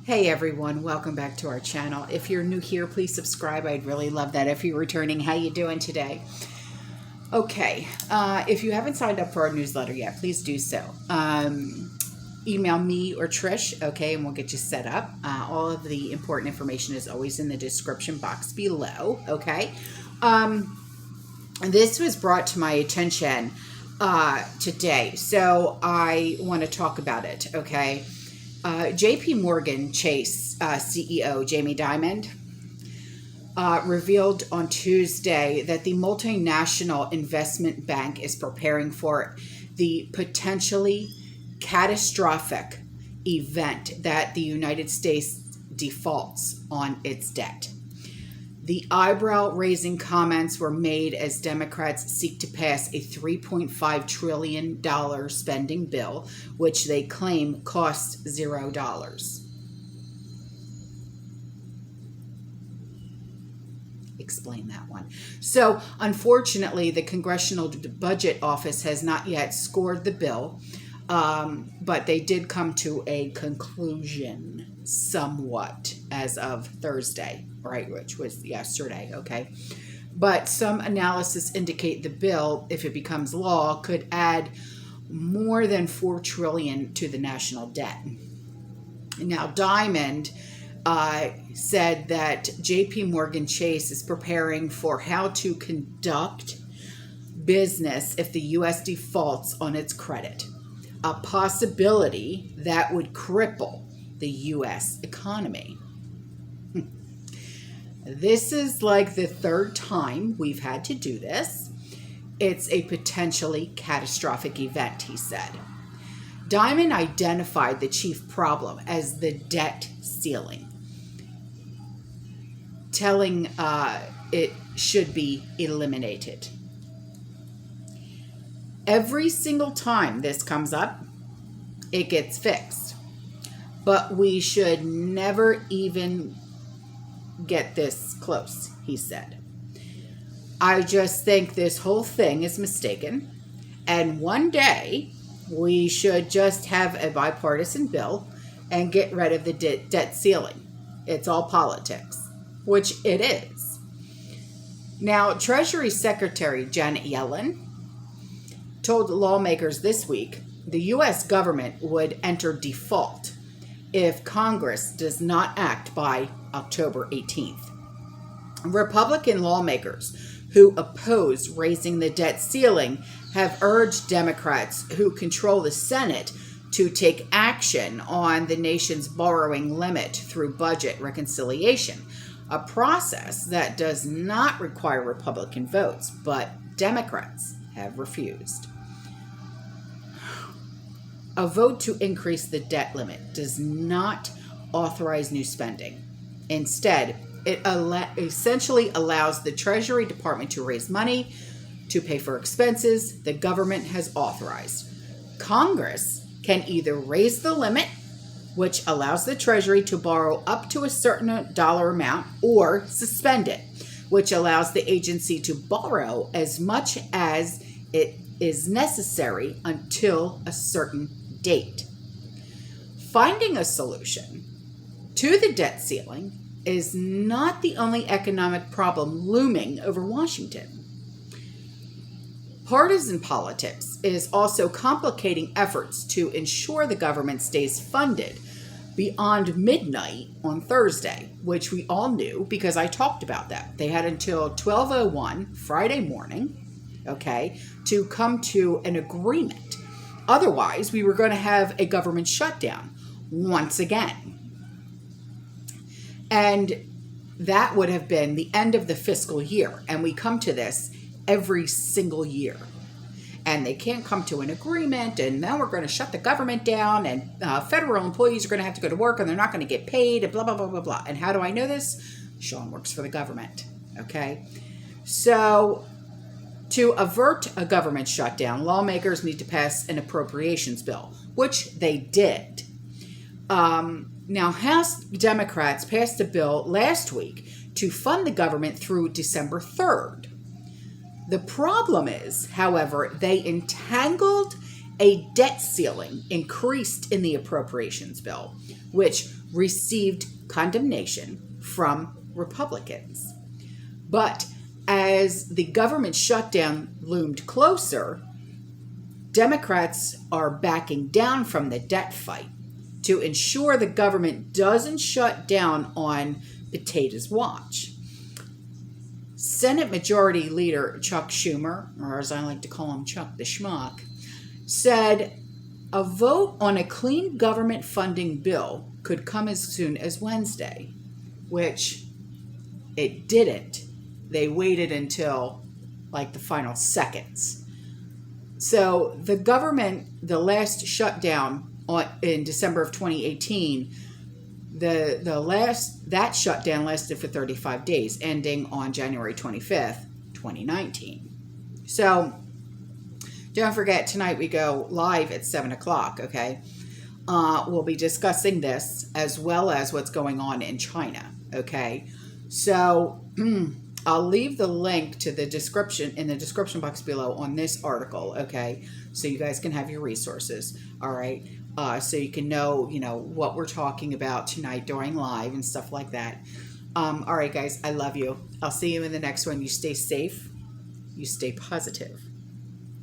Hey everyone, welcome back to our channel. If you're new here, please subscribe. I'd really love that. If you're returning, how you doing today? Okay, if you haven't signed up for our newsletter yet, please do so. Email me or Trish, okay, and we'll get you set up. All of the important information is always in the description box below, okay? This was brought to my attention today, so I want to talk about it, okay? JP Morgan Chase CEO Jamie Dimon revealed on Tuesday that the multinational investment bank is preparing for the potentially catastrophic event that the United States defaults on its debt. The eyebrow-raising comments were made as Democrats seek to pass a $3.5 trillion spending bill, which they claim costs $0. Explain that one. So, unfortunately, the Congressional Budget Office has not yet scored the bill, but they did come to a conclusion somewhat as of Thursday, right, which was yesterday, okay? But some analysis indicate the bill, if it becomes law, could add more than $4 trillion to the national debt. Now, Diamond said that JP Morgan Chase is preparing for how to conduct business if the U.S. defaults on its credit, a possibility that would cripple the U.S. economy. This is like the third time we've had to do this. It's a potentially catastrophic event, he said. Diamond identified the chief problem as the debt ceiling, telling it should be eliminated. Every single time this comes up, it gets fixed. But we should never even get this close, he said. I just think this whole thing is mistaken. And one day, we should just have a bipartisan bill and get rid of the debt ceiling. It's all politics, which it is. Now, Treasury Secretary Janet Yellen told lawmakers this week the U.S. government would enter default if Congress does not act by October 18th. Republican lawmakers who oppose raising the debt ceiling have urged Democrats who control the Senate to take action on the nation's borrowing limit through budget reconciliation, a process that does not require Republican votes, but Democrats have refused. A vote to increase the debt limit does not authorize new spending. Instead, it essentially allows the Treasury Department to raise money to pay for expenses the government has authorized. Congress can either raise the limit, which allows the Treasury to borrow up to a certain dollar amount, or suspend it, which allows the agency to borrow as much as it is necessary until a certain date. Finding a solution to the debt ceiling is not the only economic problem looming over Washington. Partisan politics is also complicating efforts to ensure the government stays funded beyond midnight on Thursday, which we all knew because I talked about that. They had until 12:01 Friday morning, okay, to come to an agreement. Otherwise, we were going to have a government shutdown once again. And that would have been the end of the fiscal year. And we come to this every single year. And they can't come to an agreement, and now we're going to shut the government down, and federal employees are going to have to go to work, and they're not going to get paid, and blah, blah, blah, blah, blah. And how do I know this? Sean works for the government, okay? So to avert a government shutdown, lawmakers need to pass an appropriations bill, which they did. Now, House Democrats passed a bill last week to fund the government through December 3rd. The problem is, however, they entangled A debt ceiling increased in the appropriations bill, which received condemnation from Republicans. But as the government shutdown loomed closer, Democrats are backing down from the debt fight to ensure the government doesn't shut down on potatoes' watch. Senate Majority Leader Chuck Schumer, or as I like to call him, Chuck the Schmuck, said a vote on a clean government funding bill could come as soon as Wednesday, which it didn't. They waited until like the final seconds. So the government, the last shutdown in December of 2018, that shutdown lasted for 35 days, ending on January 25th, 2019. So don't forget, tonight we go live at 7 o'clock, okay? We'll be discussing this as well as what's going on in China, okay? So I'll leave the link to the description in the description box below on this article, okay? So you guys can have your resources, all right? So you can know, what we're talking about tonight during live and stuff like that. All right, guys, I love you. I'll see you in the next one. You stay safe. You stay positive.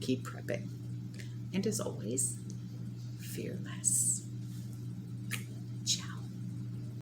Keep prepping. And as always, fear less.